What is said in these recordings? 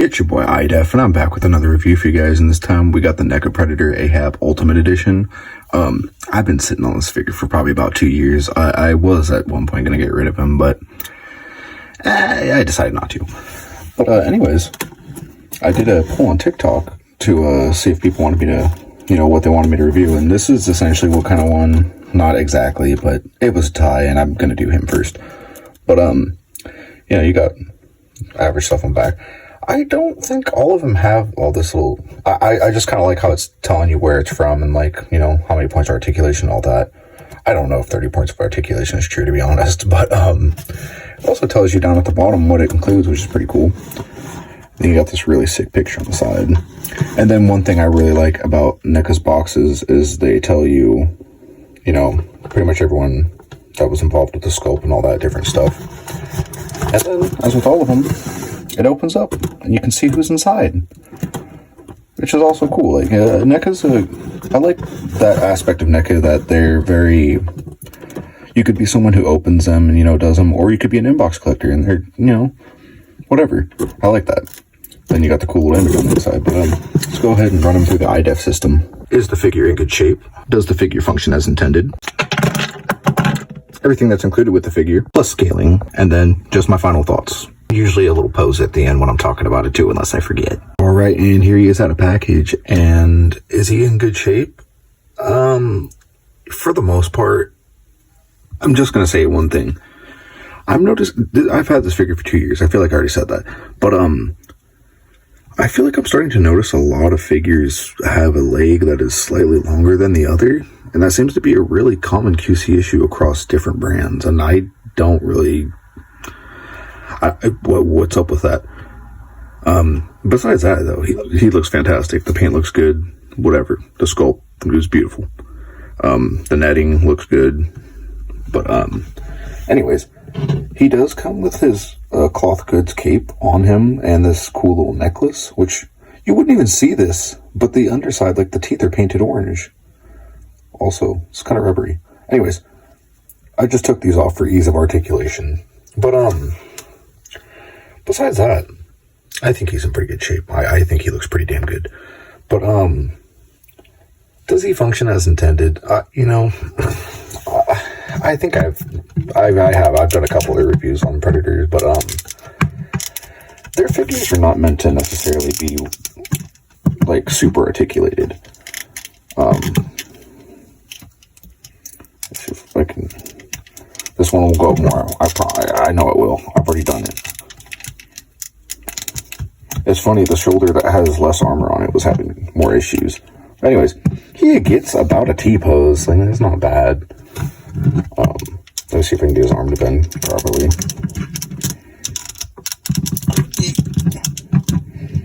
It's your boy iDef, and I'm back with another review for you guys, and this time we got the NECA Predator Ahab Ultimate Edition. I've been sitting on this figure for probably about 2 years. I was at one point going to get rid of him, but I decided not to. But anyways, I did a poll on TikTok to see if people wanted me to, what they wanted me to review, and this is essentially what kind of one. Not exactly, but it was a tie, and I'm going to do him first. But, you got average stuff on back. I don't think all of them have all this little... I just kind of like how it's telling you where it's from and, how many points of articulation and all that. I don't know if 30 points of articulation is true, to be honest, but it also tells you down at the bottom what it includes, which is pretty cool. Then you got this really sick picture on the side. And then one thing I really like about NECA's boxes is they tell you, pretty much everyone that was involved with the scope and all that different stuff. And then, as with all of them, it opens up and you can see who's inside, which is also cool. NECA's I like that aspect of NECA, that they're very, you could be someone who opens them and, does them, or you could be an inbox collector and they're, whatever. I like that. Then you got the cool little image on the inside, but let's go ahead and run them through the iDef system. Is the figure in good shape? Does the figure function as intended? Everything that's included with the figure, plus scaling, and then just my final thoughts. Usually a little pose at the end when I'm talking about it too, unless I forget. All right, and here he is out of package, and is he in good shape? For the most part, I'm just going to say one thing. I've noticed, I've had this figure for 2 years. I feel like I already said that, but I feel like I'm starting to notice a lot of figures have a leg that is slightly longer than the other, and that seems to be a really common QC issue across different brands, and I don't really... what's up with that? Besides that, though, he looks fantastic. The paint looks good. Whatever. The sculpt was beautiful. The netting looks good. But, anyways, he does come with his cloth goods cape on him and this cool little necklace, which you wouldn't even see this, but the underside, the teeth are painted orange. Also, it's kind of rubbery. Anyways, I just took these off for ease of articulation. But, besides that, I think he's in pretty good shape. I think he looks pretty damn good. But, does he function as intended? I think I've done a couple of reviews on Predators, but, their figures are not meant to necessarily be, super articulated. Let's see if I can... This one will go up more. I know it will. I've already done it. It's funny, the shoulder that has less armor on it was having more issues. Anyways, he gets about a T-pose. It's not bad. Let me see if I can do his arm to bend properly.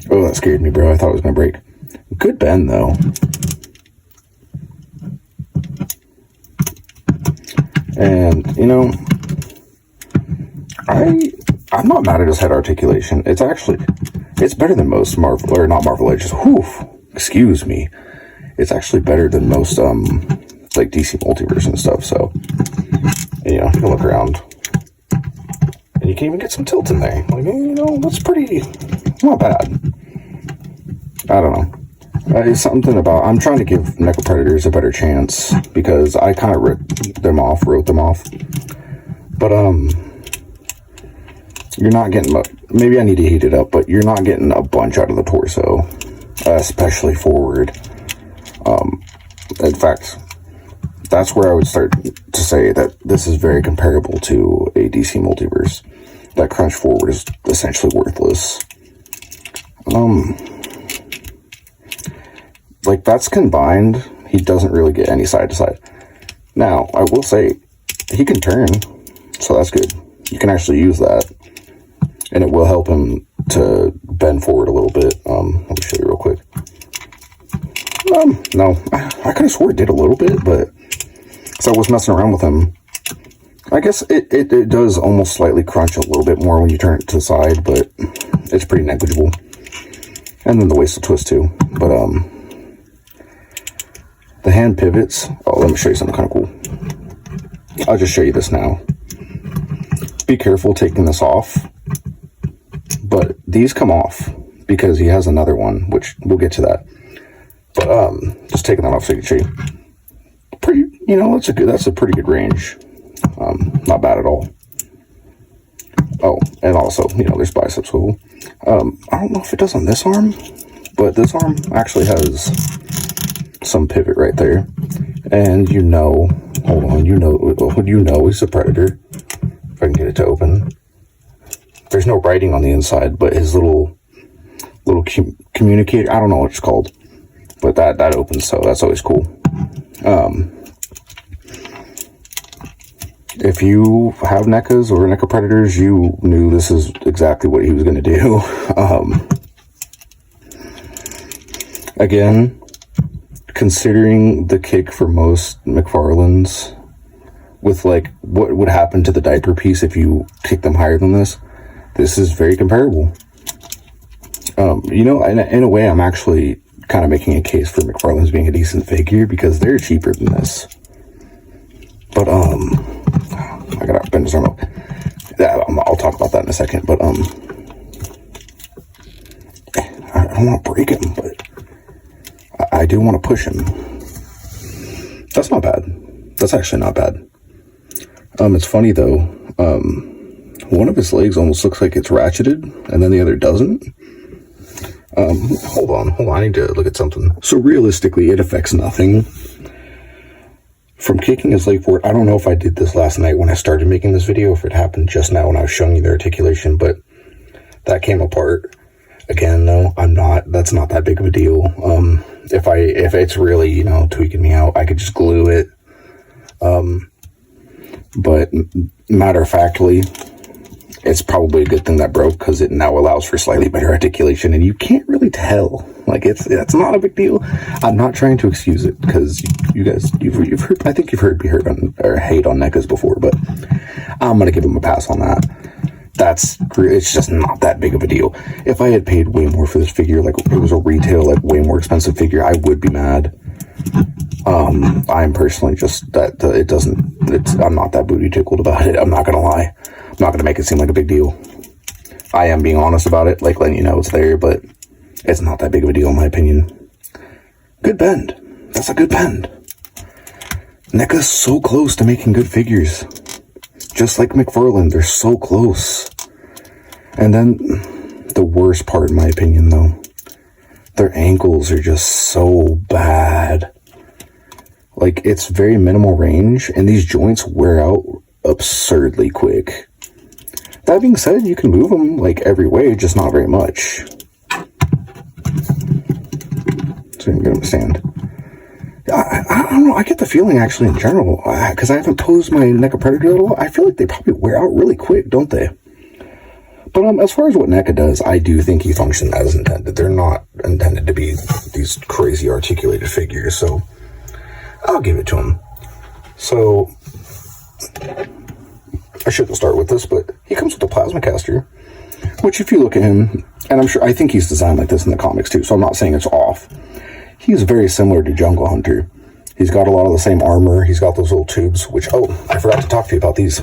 Oh, that scared me, bro. I thought it was going to break. Good bend, though. And, I'm not mad at his head articulation. It's better than most Marvel, or not Marvel Edges. Excuse me. It's actually better than most, DC Multiverse and stuff, so, you look around, and you can even get some tilt in there. That's pretty, not bad. I don't know. It's something about, I'm trying to give NECA Predators a better chance, because I kind of wrote them off, but, you're not getting, maybe I need to heat it up, but you're not getting a bunch out of the torso, especially forward. In fact, that's where I would start to say that this is very comparable to a DC Multiverse. That crunch forward is essentially worthless. That's combined, he doesn't really get any side to side. Now, I will say, he can turn, so that's good. You can actually use that, and it will help him to bend forward a little bit. Let me show you real quick. No, I could have swore it did a little bit, but so I was messing around with him. I guess it does almost slightly crunch a little bit more when you turn it to the side, but it's pretty negligible. And then the waist will twist too. But the hand pivots. Oh, let me show you something kind of cool. I'll just show you this now. Be careful taking this off, but these come off. because he has another one, which we'll get to that. But just taking that off so you can show you. Pretty, you know, that's a pretty good range. Not bad at all. Oh, and also, you know, there's bicep swivel. I don't know if it does on this arm, but this arm actually has some pivot right there. And you know, hold on, you know he's a predator. If I can get it to open. There's no writing on the inside, but his little communicator, I don't know what it's called, but that opens, so that's always cool. If you have NECAs or NECA predators, you knew this is exactly what he was going to do. Again, considering the kick for most McFarlanes, with like what would happen to the diaper piece if you kick them higher than this is very comparable. You know, in a way, I'm actually kind of making a case for McFarlane's being a decent figure because they're cheaper than this. But I gotta bend his arm up. Yeah, I'll talk about that in a second. But I don't want to break him, but I do want to push him. That's not bad. That's actually not bad. It's funny though. One of his legs almost looks like it's ratcheted, and then the other doesn't. Hold on. I need to look at something. So realistically, it affects nothing. From kicking his leg forward, I don't know if I did this last night when I started making this video, if it happened just now when I was showing you the articulation, but that came apart. Again, though, that's not that big of a deal. If it's really, you know, tweaking me out, I could just glue it. But matter of factly, it's probably a good thing that broke because it now allows for slightly better articulation, and you can't really tell. Like it's not a big deal. I'm not trying to excuse it because you guys, you've heard. I think you've heard me hate on NECAs before, but I'm gonna give him a pass on that. It's just not that big of a deal. If I had paid way more for this figure, like it was a retail, like way more expensive figure, I would be mad. I'm personally just that I'm not that booty tickled about it. I'm not gonna lie. I'm not gonna make it seem like a big deal. I am being honest about it, like letting you know it's there, but it's not that big of a deal in my opinion. Good bend. That's a good bend. NECA's so close to making good figures. Just like McFarlane, they're so close. And then the worst part, in my opinion, though, their ankles are just so bad. Like, it's very minimal range, and these joints wear out absurdly quick. That being said, you can move them, like, every way, just not very much. So you can get them to stand. I don't know, I get the feeling, actually, in general, because I haven't posed my NECA Predator at all, I feel like they probably wear out really quick, don't they? But as far as what NECA does, I do think he functions as intended. They're not intended to be these crazy articulated figures, so I'll give it to him. So, I shouldn't start with this, but he comes with a plasma caster, which if you look at him, and I think he's designed like this in the comics too, so I'm not saying it's off. He's very similar to Jungle Hunter. He's got a lot of the same armor. He's got those little tubes, which, oh, I forgot to talk to you about these.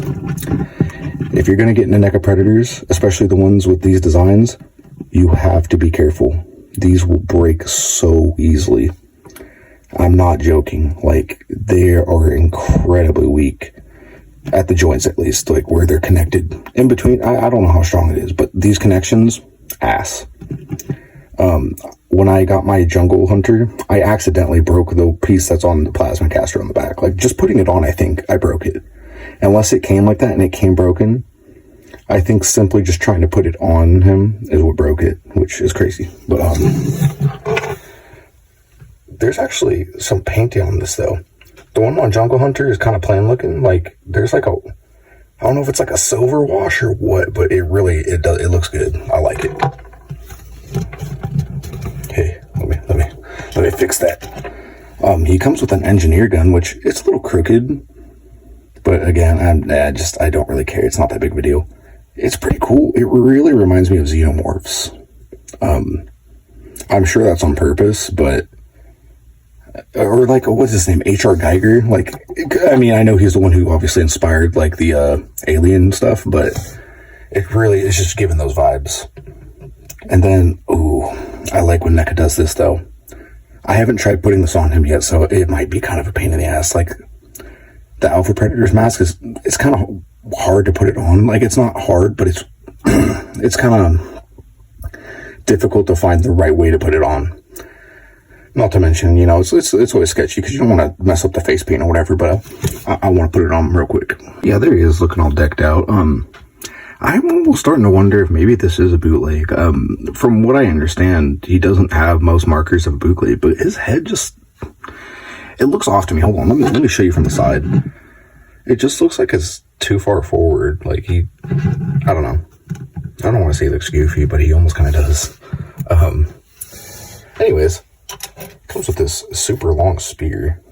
If you're going to get into NECA Predators, especially the ones with these designs, you have to be careful. These will break so easily. I'm not joking. Like, they are incredibly weak. At the joints, at least. Like, where they're connected. In between, I don't know how strong it is, but these connections, ass. When I got my Jungle Hunter, I accidentally broke the piece that's on the plasma caster on the back. Like, just putting it on, I think I broke it. Unless it came like that and it came broken, I think simply just trying to put it on him is what broke it, which is crazy. But, there's actually some painting on this, though. The one on Jungle Hunter is kind of plain looking. Like, there's like I don't know if it's like a silver wash or what, but it looks good. I like it. Hey, let me fix that. He comes with an engineer gun, which it's a little crooked, but again, I don't really care. It's not that big of a deal. It's pretty cool. It really reminds me of Xenomorphs. I'm sure that's on purpose, but or like, what's his name? H.R. Geiger? Like, I mean, I know he's the one who obviously inspired like the Alien stuff, but it really is just giving those vibes. And then, ooh, I like when NECA does this though. I haven't tried putting this on him yet, so it might be kind of a pain in the ass. Like, the Alpha Predator's mask it's kind of hard to put it on. Like, it's not hard, but it's it's kind of difficult to find the right way to put it on. Not to mention, you know, it's always sketchy because you don't want to mess up the face paint or whatever, but I want to put it on real quick. Yeah, there he is, looking all decked out. I'm almost starting to wonder if maybe this is a bootleg. From what I understand, he doesn't have most markers of a bootleg, but his head just, it looks off to me. Hold on, let me show you from the side. It just looks like it's too far forward. Like I don't know. I don't want to say he looks goofy, but he almost kind of does. Anyways, it comes with this super long spear.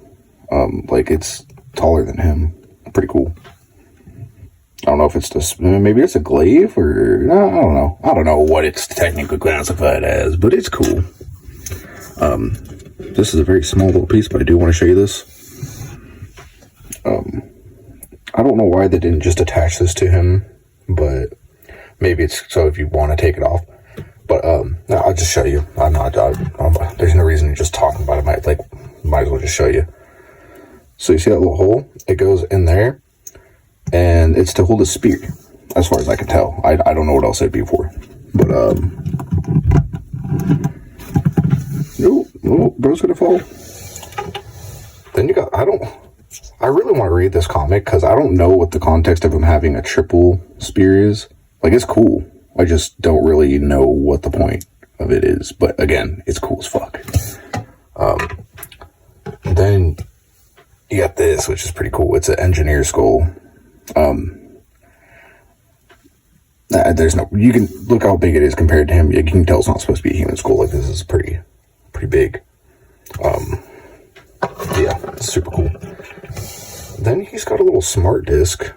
Like it's taller than him. Pretty cool. I don't know if it's this, maybe it's a glaive or, no, I don't know. I don't know what it's technically classified as, but it's cool. This is a very small little piece, but I do want to show you this. I don't know why they didn't just attach this to him, but maybe it's so if you want to take it off. But no, I'll just show you. There's no reason to just talking about it. Might as well just show you. So you see that little hole? It goes in there. And it's to hold a spear, as far as I can tell. I don't know what else it'd be for. But, no, bro's gonna fall. Then you got, I really want to read this comic, because I don't know what the context of him having a triple spear is. Like, it's cool. I just don't really know what the point of it is. But, again, it's cool as fuck. Then you got this, which is pretty cool. It's an engineer skull. There's no, you can look how big it is compared to him. You can tell it's not supposed to be a human skull. Like, this is pretty big. Yeah, it's super cool. Then he's got a little smart disc.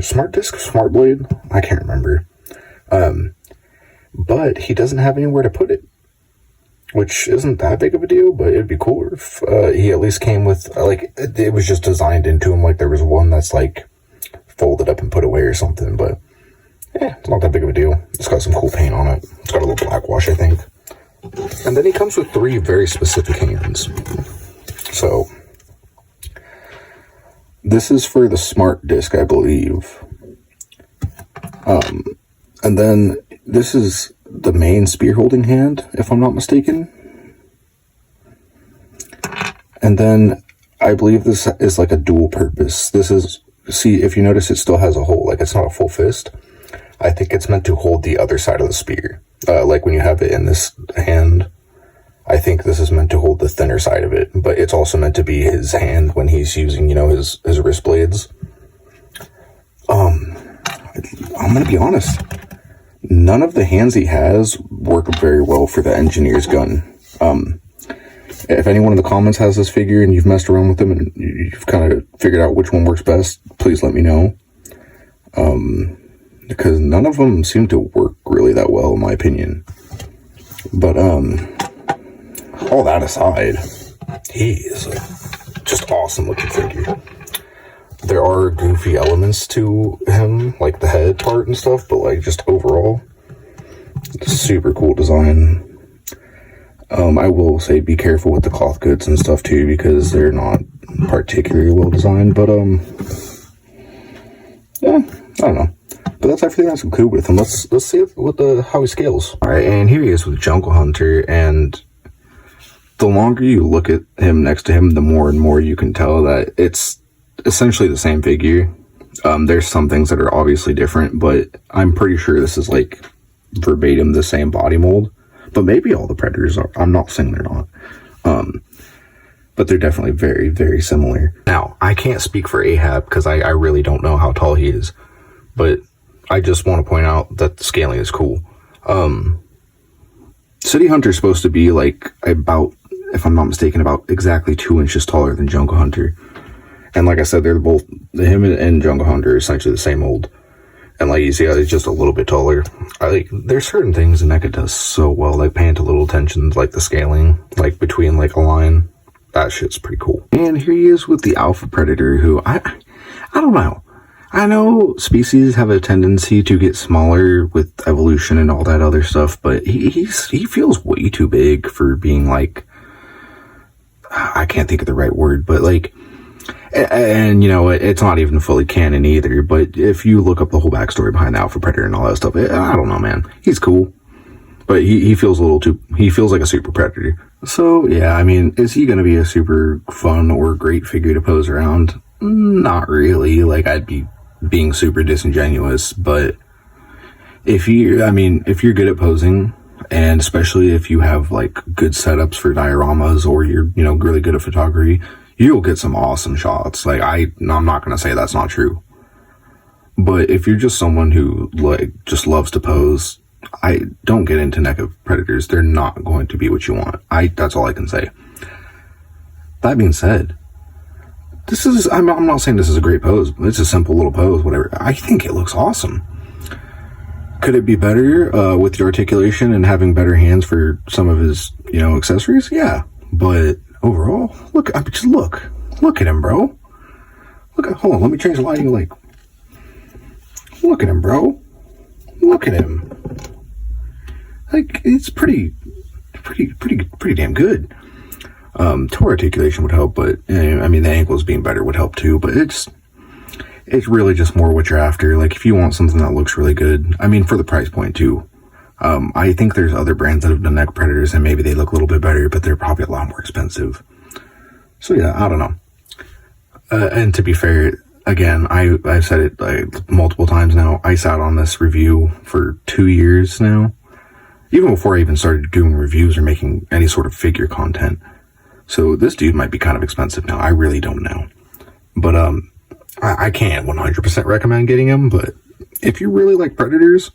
Smart disc, smart blade, I can't remember. But he doesn't have anywhere to put it, which isn't that big of a deal, but it'd be cooler if he at least came with, like, it was just designed into him. Like, there was one that's like folded up and put away or something, but yeah, it's not that big of a deal. It's got some cool paint on it. It's got a little black wash, I think. And then he comes with 3 very specific hands. So this is for the smart disc, I believe. And then this is the main spear holding hand, if I'm not mistaken. And then I believe this is like a dual purpose. This is, see, if you notice, it still has a hole. Like, it's not a full fist. I think it's meant to hold the other side of the spear. Like when you have it in this hand, I think this is meant to hold the thinner side of it. But it's also meant to be his hand when he's using, you know, his wrist blades. I'm going to be honest. None of the hands he has work very well for the engineer's gun. If anyone in the comments has this figure and you've messed around with them and you've kind of figured out which one works best, please let me know. Because none of them seem to work really that well, in my opinion. But, all that aside, he is a just awesome looking figure. There are goofy elements to him, like the head part and stuff, but like just overall, super cool design. I will say be careful with the cloth goods and stuff too, because they're not particularly well designed, but yeah, I don't know. But that's everything that's cool with him. Let's see how he scales. Alright, and here he is with Jungle Hunter, and the longer you look at him next to him, the more and more you can tell that it's essentially the same figure. There's some things that are obviously different, but I'm pretty sure this is like verbatim the same body mold. But maybe all the Predators are. I'm not saying they're not. But they're definitely very, very similar. Now, I can't speak for Ahab because I really don't know how tall he is. But I just want to point out that the scaling is cool. City Hunter's supposed to be like about, if I'm not mistaken, about exactly 2 inches taller than Jungle Hunter. And like I said, they're both, him and Jungle Hunter are essentially the same mold. And like you see, it's just a little bit taller. There's certain things NECA does so well, like paying to little attentions, like the scaling, like between like a line. That shit's pretty cool. And here he is with the Alpha Predator, who I don't know. I know species have a tendency to get smaller with evolution and all that other stuff, but he feels way too big for being like, I can't think of the right word, but like, and you know, it's not even fully canon either, but if you look up the whole backstory behind the alpha predator and all that stuff, I don't know, man. He's cool, but he feels a little too, he feels like a super predator. So yeah, I mean, is he going to be a super fun or great figure to pose around? Not really. Like, I'd be being super disingenuous, but if you're good at posing, and especially if you have like good setups for dioramas, or you're, you know, really good at photography, you'll get some awesome shots. Like, I'm not going to say that's not true, but if you're just someone who like just loves to pose, I don't get into NECA predators. They're not going to be what you want. That's all I can say. That being said, I'm not saying this is a great pose. It's a simple little pose, whatever. I think it looks awesome. Could it be better with the articulation and having better hands for some of his, you know, accessories? Yeah, but overall, look at him, bro. Hold on, let me change the lighting. Like, look at him, bro. Look at him. Like, it's pretty damn good. Toe articulation would help, but I mean, the ankles being better would help too, but it's really just more what you're after. Like, if you want something that looks really good, I mean, for the price point too. I think there's other brands that have done neck predators and maybe they look a little bit better, but they're probably a lot more expensive. So yeah, I don't know. And to be fair, again, I've said it like multiple times now. I sat on this review for 2 years now, even before I even started doing reviews or making any sort of figure content. So this dude might be kind of expensive now. I really don't know. But I can't 100% recommend getting him. But if you really like predators,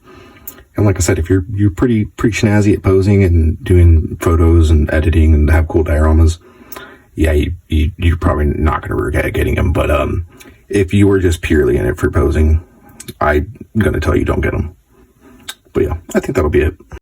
and like I said, if you're pretty snazzy at posing and doing photos and editing and have cool dioramas, yeah, you're probably not going to regret getting him. But if you were just purely in it for posing, I'm going to tell you don't get him. But yeah, I think that'll be it.